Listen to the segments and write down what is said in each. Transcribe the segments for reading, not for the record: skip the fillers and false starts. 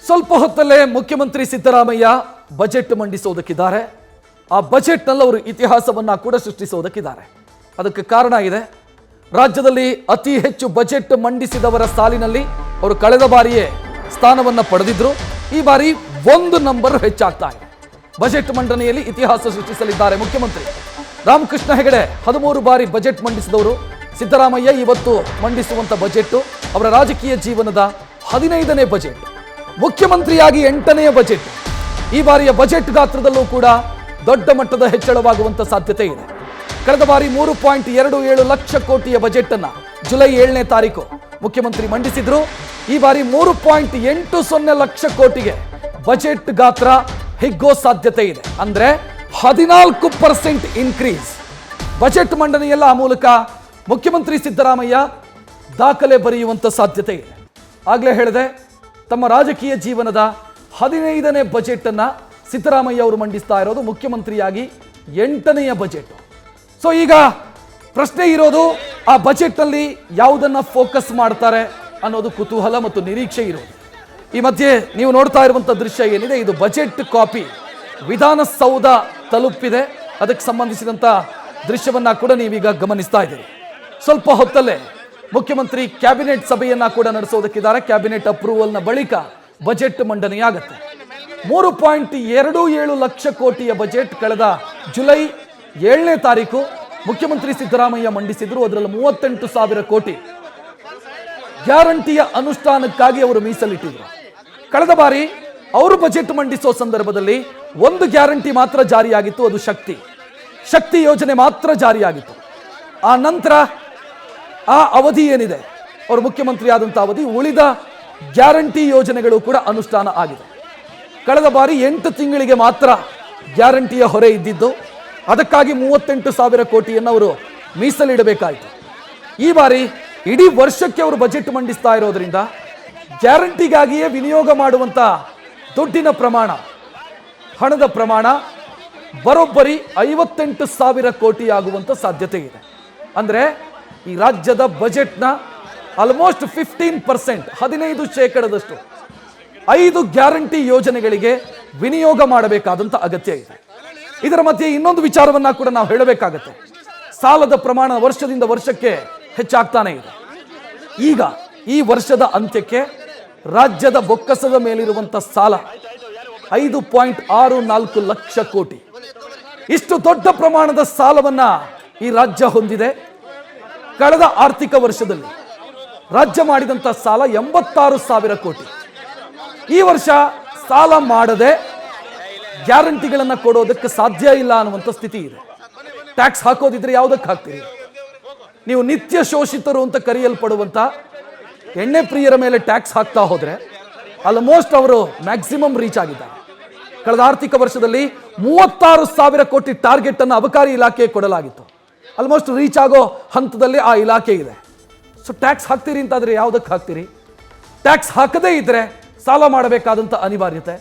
ಸ್ವಲ್ಪ ಹೊತ್ತಲ್ಲೇ ಮುಖ್ಯಮಂತ್ರಿ ಸಿದ್ದರಾಮಯ್ಯ ಬಜೆಟ್ ಮಂಡಿಸೋದಕ್ಕಿದ್ದಾರೆ. ಆ ಬಜೆಟ್ನಲ್ಲಿ ಅವರು ಇತಿಹಾಸವನ್ನ ಕೂಡ ಸೃಷ್ಟಿಸೋದಕ್ಕಿದ್ದಾರೆ. ಅದಕ್ಕೆ ಕಾರಣ ಇದೆ. ರಾಜ್ಯದಲ್ಲಿ ಅತಿ ಹೆಚ್ಚು ಬಜೆಟ್ ಮಂಡಿಸಿದವರ ಸಾಲಿನಲ್ಲಿ ಅವರು ಕಳೆದ ಬಾರಿಯೇ ಸ್ಥಾನವನ್ನ ಪಡೆದಿದ್ರು. ಈ ಬಾರಿ ಒಂದು ನಂಬರ್ ಹೆಚ್ಚಾಗ್ತಾ ಇದೆ. ಬಜೆಟ್ ಮಂಡನೆಯಲ್ಲಿ ಇತಿಹಾಸ ಸೃಷ್ಟಿಸಲಿದ್ದಾರೆ ಮುಖ್ಯಮಂತ್ರಿ. ರಾಮಕೃಷ್ಣ ಹೆಗಡೆ 13 ಬಾರಿ ಬಜೆಟ್ ಮಂಡಿಸಿದವರು. ಸಿದ್ದರಾಮಯ್ಯ ಇವತ್ತು ಮಂಡಿಸುವಂತ ಬಜೆಟ್ ಅವರ ರಾಜಕೀಯ ಜೀವನದ 15ನೇ ಬಜೆಟ್. ಮುಖ್ಯಮಂತ್ರಿಯಾಗಿ 8ನೇ ಬಜೆಟ್. ಈ ಬಾರಿಯ ಬಜೆಟ್ ಗಾತ್ರದಲ್ಲೂ ಕೂಡ ದೊಡ್ಡ ಮಟ್ಟದ ಹೆಚ್ಚಳವಾಗುವಂತ ಸಾಧ್ಯತೆ ಇದೆ. ಕಳೆದ ಬಾರಿ 3.27 ಲಕ್ಷ ಕೋಟಿಯ ಬಜೆಟ್ ಅನ್ನ ಜುಲೈ 7ನೇ ತಾರೀಕು ಮುಖ್ಯಮಂತ್ರಿ ಮಂಡಿಸಿದ್ರು. ಈ ಬಾರಿ 3.80 ಲಕ್ಷ ಕೋಟಿಗೆ ಬಜೆಟ್ ಗಾತ್ರ ಹಿಗ್ಗೋ ಸಾಧ್ಯತೆ ಇದೆ. ಅಂದ್ರೆ 14% ಇನ್ಕ್ರೀಸ್. ಬಜೆಟ್ ಮಂಡನೆಯಲ್ಲ ಆ ಮೂಲಕ ಮುಖ್ಯಮಂತ್ರಿ ಸಿದ್ದರಾಮಯ್ಯ ದಾಖಲೆ ಬರೆಯುವಂತ ಸಾಧ್ಯತೆ ಇದೆ. ಆಗ್ಲೇ ಹೇಳಿದೆ, ತಮ್ಮ ರಾಜಕೀಯ ಜೀವನದ 15ನೇ ಬಜೆಟ್ ಅನ್ನ ಸಿದ್ದರಾಮಯ್ಯ ಅವರು ಮಂಡಿಸ್ತಾ ಇರೋದು. ಮುಖ್ಯಮಂತ್ರಿಯಾಗಿ 8ನೇ ಬಜೆಟ್. ಸೊ ಈಗ ಪ್ರಶ್ನೆ ಇರೋದು, ಆ ಬಜೆಟ್ ನಲ್ಲಿ ಯಾವುದನ್ನ ಫೋಕಸ್ ಮಾಡ್ತಾರೆ ಅನ್ನೋದು ಕುತೂಹಲ ಮತ್ತು ನಿರೀಕ್ಷೆ ಇರೋದು. ಈ ಮಧ್ಯೆ ನೀವು ನೋಡ್ತಾ ಇರುವಂತ ದೃಶ್ಯ ಏನಿದೆ, ಇದು ಬಜೆಟ್ ಕಾಪಿ ವಿಧಾನಸೌಧ ತಲುಪಿದೆ. ಅದಕ್ಕೆ ಸಂಬಂಧಿಸಿದಂತ ದೃಶ್ಯವನ್ನ ಕೂಡ ನೀವೀಗ ಗಮನಿಸ್ತಾ ಇದ್ದೀರಿ. ಸ್ವಲ್ಪ ಹೊತ್ತಲ್ಲೇ ಮುಖ್ಯಮಂತ್ರಿ ಕ್ಯಾಬಿನೆಟ್ ಸಭೆಯನ್ನ ಕೂಡ ನಡೆಸೋದಕ್ಕಿದ್ದಾರೆ. ಕ್ಯಾಬಿನೆಟ್ ಅಪ್ರೂವಲ್ನ ಬಳಿಕ ಬಜೆಟ್ ಮಂಡನೆಯಾಗುತ್ತೆ. 3.27 ಲಕ್ಷ ಕೋಟಿಯ ಬಜೆಟ್ ಕಳೆದ ಜುಲೈ 7ನೇ ತಾರೀಕು ಮುಖ್ಯಮಂತ್ರಿ ಸಿದ್ದರಾಮಯ್ಯ ಮಂಡಿಸಿದ್ರು. ಅದರಲ್ಲಿ 38,000 ಕೋಟಿ ಗ್ಯಾರಂಟಿಯ ಅನುಷ್ಠಾನಕ್ಕಾಗಿ ಅವರು ಮೀಸಲಿಟ್ಟಿದ್ರು. ಕಳೆದ ಬಾರಿ ಅವರು ಬಜೆಟ್ ಮಂಡಿಸೋ ಸಂದರ್ಭದಲ್ಲಿ ಒಂದು ಗ್ಯಾರಂಟಿ ಮಾತ್ರ ಜಾರಿಯಾಗಿತ್ತು, ಅದು ಶಕ್ತಿ ಯೋಜನೆ ಮಾತ್ರ ಜಾರಿಯಾಗಿತ್ತು. ಆ ನಂತರ ಆ ಅವಧಿ ಏನಿದೆ, ಅವರು ಮುಖ್ಯಮಂತ್ರಿ ಆದಂಥ ಅವಧಿ, ಉಳಿದ ಗ್ಯಾರಂಟಿ ಯೋಜನೆಗಳು ಕೂಡ ಅನುಷ್ಠಾನ ಆಗಿದೆ. ಕಳೆದ ಬಾರಿ 8 ತಿಂಗಳಿಗೆ ಮಾತ್ರ ಗ್ಯಾರಂಟಿಯ ಹೊರೆ ಇದ್ದಿದ್ದು. ಅದಕ್ಕಾಗಿ 38,000 ಕೋಟಿಯನ್ನು ಅವರು ಮೀಸಲಿಡಬೇಕಾಯಿತು. ಈ ಬಾರಿ ಇಡೀ ವರ್ಷಕ್ಕೆ ಅವರು ಬಜೆಟ್ ಮಂಡಿಸ್ತಾ ಇರೋದ್ರಿಂದ ಗ್ಯಾರಂಟಿಗಾಗಿಯೇ ವಿನಿಯೋಗ ಮಾಡುವಂತ ದುಡ್ಡಿನ ಪ್ರಮಾಣ, ಹಣದ ಪ್ರಮಾಣ ಬರೋಬ್ಬರಿ 58,000 ಕೋಟಿ ಆಗುವಂತ ಸಾಧ್ಯತೆ ಇದೆ. ಅಂದ್ರೆ ಈ ರಾಜ್ಯದ ಬಜೆಟ್ನ ಆಲ್ಮೋಸ್ಟ್ 15%, 15% 5 ಗ್ಯಾರಂಟಿ ಯೋಜನೆಗಳಿಗೆ ವಿನಿಯೋಗ ಮಾಡಬೇಕಾದಂತ ಅಗತ್ಯ ಇದೆ. ಇದರ ಮಧ್ಯೆ ಇನ್ನೊಂದು ವಿಚಾರವನ್ನ ಕೂಡ ನಾವು ಹೇಳಬೇಕಾಗತ್ತೆ. ಸಾಲದ ಪ್ರಮಾಣ ವರ್ಷದಿಂದ ವರ್ಷಕ್ಕೆ ಹೆಚ್ಚಾಗ್ತಾನೆ ಇದೆ. ಈಗ ಈ ವರ್ಷದ ಅಂತ್ಯಕ್ಕೆ ರಾಜ್ಯದ ಬೊಕ್ಕಸದ ಮೇಲಿರುವಂತ ಸಾಲ 5.64 ಲಕ್ಷ ಕೋಟಿ. ಇಷ್ಟು ದೊಡ್ಡ ಪ್ರಮಾಣದ ಸಾಲವನ್ನ ಈ ರಾಜ್ಯ ಹೊಂದಿದೆ. ಕಳೆದ ಆರ್ಥಿಕ ವರ್ಷದಲ್ಲಿ ರಾಜ್ಯ ಮಾಡಿದಂತ ಸಾಲ 86,000 ಕೋಟಿ. ಈ ವರ್ಷ ಸಾಲ ಮಾಡದೆ ಗ್ಯಾರಂಟಿಗಳನ್ನ ಕೊಡೋದಕ್ಕೆ ಸಾಧ್ಯ ಇಲ್ಲ ಅನ್ನುವಂಥ ಸ್ಥಿತಿ ಇದೆ. ಟ್ಯಾಕ್ಸ್ ಹಾಕೋದಿದ್ರೆ ಯಾವುದಕ್ಕೆ ಹಾಕ್ತೀರಿ? ನೀವು ನಿತ್ಯ ಶೋಷಿತರು ಅಂತ ಕರೆಯಲ್ಪಡುವಂತ ಎಣ್ಣೆ ಪ್ರಿಯರ ಮೇಲೆ ಟ್ಯಾಕ್ಸ್ ಹಾಕ್ತಾ ಹೋದ್ರೆ ಆಲ್ಮೋಸ್ಟ್ ಅವರು ಮ್ಯಾಕ್ಸಿಮಮ್ ರೀಚ್ ಆಗಿದ್ದಾರೆ. ಕಳೆದ ಆರ್ಥಿಕ ವರ್ಷದಲ್ಲಿ 36,000 ಕೋಟಿ ಟಾರ್ಗೆಟ್ ಅನ್ನು ಅಬಕಾರಿ ಇಲಾಖೆಗೆ ಕೊಡಲಾಗಿತ್ತು. ಆಲ್ಮೋಸ್ಟ್ ರೀಚ್ ಆಗೋ ಹಂತದಲ್ಲಿ ಆ ಇಲಾಖೆ ಇದೆ. ಸೊ ಟ್ಯಾಕ್ಸ್ ಹಾಕ್ತೀರಿ ಅಂತಾದ್ರೆ ಯಾವುದಕ್ಕೆ ಹಾಕ್ತೀರಿ? ಟ್ಯಾಕ್ಸ್ ಹಾಕದೇ ಇದ್ರೆ ಸಾಲ ಮಾಡಬೇಕಾದಂಥ ಅನಿವಾರ್ಯತೆ,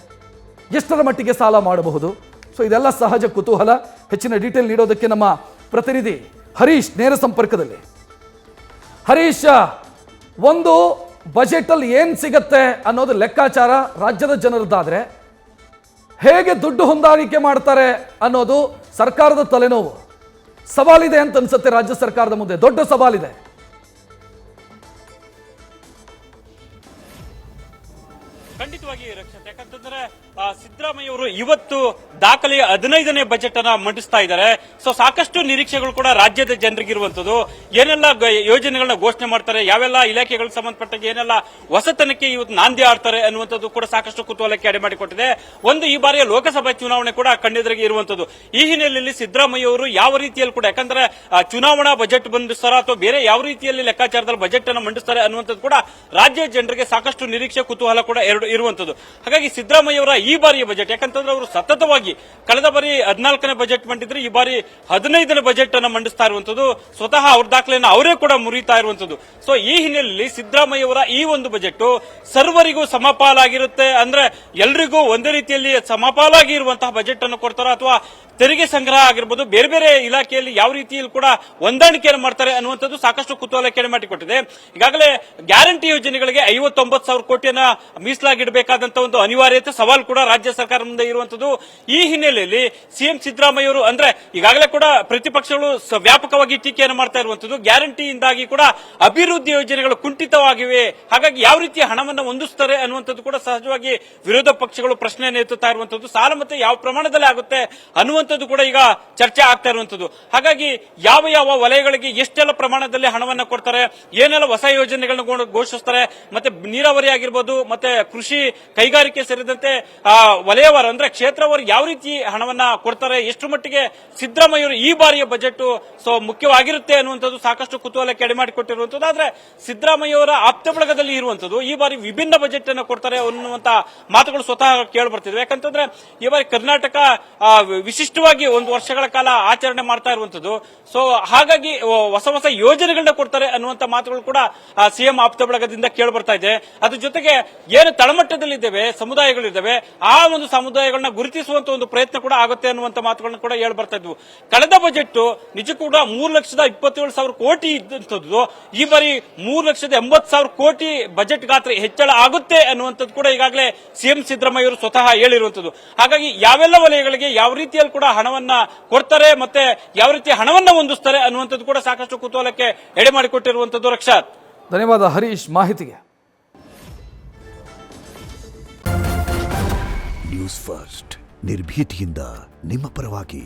ಎಷ್ಟರ ಮಟ್ಟಿಗೆ ಸಾಲ ಮಾಡಬಹುದು? ಸೊ ಇದೆಲ್ಲ ಸಹಜ ಕುತೂಹಲ. ಹೆಚ್ಚಿನ ಡೀಟೇಲ್ ನೀಡೋದಕ್ಕೆ ನಮ್ಮ ಪ್ರತಿನಿಧಿ ಹರೀಶ್ ನೇರ ಸಂಪರ್ಕದಲ್ಲಿ. ಹರೀಶ್, ಒಂದು ಬಜೆಟ್ ಅಲ್ಲಿ ಏನ್ ಸಿಗತ್ತೆ ಅನ್ನೋದು ಲೆಕ್ಕಾಚಾರ ರಾಜ್ಯದ ಜನರದ್ದಾದ್ರೆ ಹೇಗೆ ದುಡ್ಡು ಹೊಂದಾಣಿಕೆ ಮಾಡ್ತಾರೆ ಅನ್ನೋದು ಸರ್ಕಾರದ ತಲೆನೋವು. ಸವಾಲಿದೆ ಅಂತ ಅನ್ಸುತ್ತೆ. ರಾಜ್ಯ ಸರ್ಕಾರದ ಮುಂದೆ ದೊಡ್ಡ ಸವಾಲಿದೆ. ಖಂಡಿತವಾಗಿ ರಕ್ಷಿತ್, ಯಾಕಂತಂದ್ರೆ ಸಿದ್ದರಾಮಯ್ಯ ಅವರು ಇವತ್ತು ದಾಖಲೆಯ 15ನೇ ಬಜೆಟ್ ಅನ್ನ ಮಂಡಿಸ್ತಾ ಇದ್ದಾರೆ. ಸೊ ಸಾಕಷ್ಟು ನಿರೀಕ್ಷೆಗಳು ಕೂಡ ರಾಜ್ಯದ ಜನರಿಗಿರುವಂತದ್ದು. ಏನೆಲ್ಲ ಯೋಜನೆಗಳನ್ನ ಘೋಷಣೆ ಮಾಡ್ತಾರೆ, ಯಾವೆಲ್ಲ ಇಲಾಖೆಗಳಿಗೆ ಸಂಬಂಧಪಟ್ಟಾಗ ಏನೆಲ್ಲ ಹೊಸತನಕ್ಕೆ ಇವತ್ತು ನಾಂದಿ ಆಡ್ತಾರೆ ಅನ್ನುವಂಥದ್ದು ಕೂಡ ಸಾಕಷ್ಟು ಕುತೂಹಲಕ್ಕೆ ಎಡೆ ಮಾಡಿಕೊಟ್ಟಿದೆ. ಒಂದು ಈ ಬಾರಿಯ ಲೋಕಸಭಾ ಚುನಾವಣೆ ಕೂಡ ಕಣ್ಣೆದುರಿಗೆ ಇರುವಂತದ್ದು. ಈ ಹಿನ್ನೆಲೆಯಲ್ಲಿ ಸಿದ್ದರಾಮಯ್ಯ ಅವರು ಯಾವ ರೀತಿಯಲ್ಲಿ ಕೂಡ, ಯಾಕಂದ್ರೆ ಚುನಾವಣಾ ಬಜೆಟ್ ಮಂಡಿಸ್ತಾರ ಅಥವಾ ಬೇರೆ ಯಾವ ರೀತಿಯಲ್ಲಿ ಲೆಕ್ಕಾಚಾರದಲ್ಲಿ ಬಜೆಟ್ ಅನ್ನು ಮಂಡಿಸ್ತಾರೆ ಅನ್ನುವಂಥದ್ದು ಕೂಡ ರಾಜ್ಯ ಜನರಿಗೆ ಸಾಕಷ್ಟು ನಿರೀಕ್ಷೆ ಕುತೂಹಲ ಕೂಡ ಇರುವಂತದ್ದು. ಹಾಗಾಗಿ ಸಿದ್ದರಾಮಯ್ಯ ಅವರ ಈ ಬಾರಿಯ ಬಜೆಟ್, ಯಾಕಂತಂದ್ರೆ ಅವರು ಸತತವಾಗಿ ಕಳೆದ ಬಾರಿ 14ನೇ ಬಜೆಟ್ ಮಂಡಿದ್ರೆ ಈ ಬಾರಿ 15ನೇ ಬಜೆಟ್ ಅನ್ನು ಮಂಡಿಸ್ತಾ ಇರುವಂತದ್ದು. ಸ್ವತಃ ಅವ್ರ ದಾಖಲೆಯನ್ನು ಅವರೇ ಕೂಡ ಮುರಿತಾ ಇರುವಂತದ್ದು. ಸೊ ಈ ಹಿನ್ನೆಲೆಯಲ್ಲಿ ಸಿದ್ದರಾಮಯ್ಯ ಅವರ ಈ ಒಂದು ಬಜೆಟ್ ಸರ್ವರಿಗೂ ಸಮಪಾಲಾಗಿರುತ್ತೆ. ಅಂದ್ರೆ ಎಲ್ರಿಗೂ ಒಂದೇ ರೀತಿಯಲ್ಲಿ ಸಮಪಾಲಾಗಿ ಇರುವಂತಹ ಬಜೆಟ್ ಅನ್ನು ಕೊಡ್ತಾರ, ಅಥವಾ ತೆರಿಗೆ ಸಂಗ್ರಹ ಆಗಿರಬಹುದು, ಬೇರೆ ಬೇರೆ ಇಲಾಖೆಯಲ್ಲಿ ಯಾವ ರೀತಿಯಲ್ಲಿ ಕೂಡ ಹೊಂದಾಣಿಕೆಯನ್ನು ಮಾಡ್ತಾರೆ ಅನ್ನುವಂಥದ್ದು ಸಾಕಷ್ಟು ಕುತೂಹಲ ಕೆಡೆ ಮಾಡಿಕೊಟ್ಟಿದೆ. ಈಗಾಗಲೇ ಗ್ಯಾರಂಟಿ ಯೋಜನೆಗಳಿಗೆ 59,000 ಕೋಟಿಯನ್ನ ಮೀಸಲಾಗಿ ಮೀಸಲಾಗಿಡಬೇಕಾದಂತ ಒಂದು ಅನಿವಾರ್ಯತೆ ಸವಾಲು ಕೂಡ ರಾಜ್ಯ ಸರ್ಕಾರ ಮುಂದೆ ಇರುವಂತದ್ದು. ಈ ಹಿನ್ನೆಲೆಯಲ್ಲಿ ಸಿಎಂ ಸಿದ್ದರಾಮಯ್ಯ ಅವರು ಅಂದ್ರೆ ಈಗಾಗಲೇ ಕೂಡ ಪ್ರತಿಪಕ್ಷಗಳು ವ್ಯಾಪಕವಾಗಿ ಟೀಕೆಯನ್ನು ಮಾಡ್ತಾ ಇರುವಂತದ್ದು. ಗ್ಯಾರಂಟಿಯಿಂದಾಗಿ ಕೂಡ ಅಭಿವೃದ್ಧಿ ಯೋಜನೆಗಳು ಕುಂಠಿತವಾಗಿವೆ, ಹಾಗಾಗಿ ಯಾವ ರೀತಿಯ ಹಣವನ್ನು ಹೊಂದಿಸ್ತಾರೆ ಅನ್ನುವಂಥದ್ದು ಕೂಡ ಸಹಜವಾಗಿ ವಿರೋಧ ಪಕ್ಷಗಳು ಪ್ರಶ್ನೆಯನ್ನು ಎತ್ತುತ್ತಾ ಇರುವಂತದ್ದು. ಸಾಲ ಮತ್ತೆ ಯಾವ ಪ್ರಮಾಣದಲ್ಲಿ ಆಗುತ್ತೆ ಅನ್ನುವಂಥದ್ದು ಕೂಡ ಈಗ ಚರ್ಚೆ ಆಗ್ತಾ ಇರುವಂತದ್ದು. ಹಾಗಾಗಿ ಯಾವ ಯಾವ ವಲಯಗಳಿಗೆ ಎಷ್ಟೆಲ್ಲ ಪ್ರಮಾಣದಲ್ಲಿ ಹಣವನ್ನ ಕೊಡ್ತಾರೆ, ಏನೆಲ್ಲ ಹೊಸ ಯೋಜನೆಗಳನ್ನ ಘೋಷಿಸ್ತಾರೆ, ಮತ್ತೆ ನೀರಾವರಿ ಆಗಿರ್ಬೋದು, ಮತ್ತೆ ಕೃಷಿ ಕೈಗಾರಿಕೆ ಸೇರಿದಂತೆ ವಲಯವಾರು ಅಂದ್ರೆ ಕ್ಷೇತ್ರವಾರು ಯಾವ ರೀತಿ ಹಣವನ್ನ ಕೊಡ್ತಾರೆ, ಎಷ್ಟು ಮಟ್ಟಿಗೆ ಸಿದ್ದರಾಮಯ್ಯವರು ಈ ಬಾರಿಯ ಬಜೆಟ್ ಮುಖ್ಯವಾಗಿರುತ್ತೆ ಅನ್ನುವಂಥದ್ದು ಸಾಕಷ್ಟು ಕುತೂಹಲಕ್ಕೆ ಎಡೆಮಾಡಿಕೊಟ್ಟಿರುವಂತದ್ದು. ಆದ್ರೆ ಸಿದ್ದರಾಮಯ್ಯವರ ಆಪ್ತ ಬಳಗದಲ್ಲಿ ಇರುವಂತದ್ದು ಈ ಬಾರಿ ವಿಭಿನ್ನ ಬಜೆಟ್ ಅನ್ನು ಕೊಡ್ತಾರೆ ಅನ್ನುವಂತ ಮಾತುಗಳು ಸ್ವತಃ ಕೇಳಿ ಬರ್ತಿದ್ವಿ. ಯಾಕಂತಂದ್ರೆ ಈ ಬಾರಿ ಕರ್ನಾಟಕ ವಿಶಿಷ್ಟವಾಗಿ ಒಂದು ವರ್ಷಗಳ ಕಾಲ ಆಚರಣೆ ಮಾಡ್ತಾ ಇರುವಂತದ್ದು. ಸೊ ಹಾಗಾಗಿ ಹೊಸ ಹೊಸ ಯೋಜನೆಗಳನ್ನ ಕೊಡ್ತಾರೆ ಅನ್ನುವಂತ ಮಾತುಗಳು ಕೂಡ ಸಿಎಂ ಆಪ್ತ ಬಳಗದಿಂದ ಕೇಳಿ ಬರ್ತಾ ಇದೆ. ಅದ್ರ ಜೊತೆಗೆ ಏನು ತಳಮಟ್ಟದಲ್ಲಿದ್ದೇವೆ ಸಮುದಾಯಗಳಿದ್ದಾವೆ, ಆ ಒಂದು ಸಮುದಾಯಗಳನ್ನ ಗುರುತಿಸುವಂತ ಒಂದು ಪ್ರಯತ್ನ ಕೂಡ ಆಗುತ್ತೆ ಅನ್ನುವಂತ ಮಾತುಗಳನ್ನ ಕೂಡ ಹೇಳಿ ಬರ್ತಾ ಇದ್ವು. ಕಳೆದ ಬಜೆಟ್ ನಿಜಕ್ಕೂ ಕೂಡ 3,27,000 ಕೋಟಿ ಇದ್ದಂಥದ್ದು ಈ ಬಾರಿ 3,80,000 ಕೋಟಿ ಬಜೆಟ್ ಗಾತ್ರ ಹೆಚ್ಚಳ ಆಗುತ್ತೆ ಅನ್ನುವಂಥದ್ದು ಕೂಡ ಈಗಾಗಲೇ ಸಿಎಂ ಸಿದ್ದರಾಮಯ್ಯ ಅವರು ಸ್ವತಃ ಹೇಳಿರುವಂತದ್ದು. ಹಾಗಾಗಿ ಯಾವೆಲ್ಲ ವಲಯಗಳಿಗೆ ಯಾವ ರೀತಿಯಲ್ಲಿ ಕೂಡ ಹಣವನ್ನ ಕೊಡ್ತಾರೆ, ಮತ್ತೆ ಯಾವ ರೀತಿ ಹಣವನ್ನ ಹೊಂದಿಸ್ತಾರೆ ಅನ್ನುವಂಥದ್ದು ಕೂಡ ಸಾಕಷ್ಟು ಕುತೂಹಲಕ್ಕೆ ಎಡೆ ಮಾಡಿಕೊಟ್ಟಿರುವಂತದ್ದು. ರಕ್ಷಾತ್, ಧನ್ಯವಾದ ಹರೀಶ್ ಮಾಹಿತಿಗೆ. ನ್ಯೂಸ್ ಫಸ್ಟ್ ನಿರ್ಭೀತಿಯಿಂದ ನಿಮ್ಮ ಪರವಾಗಿ.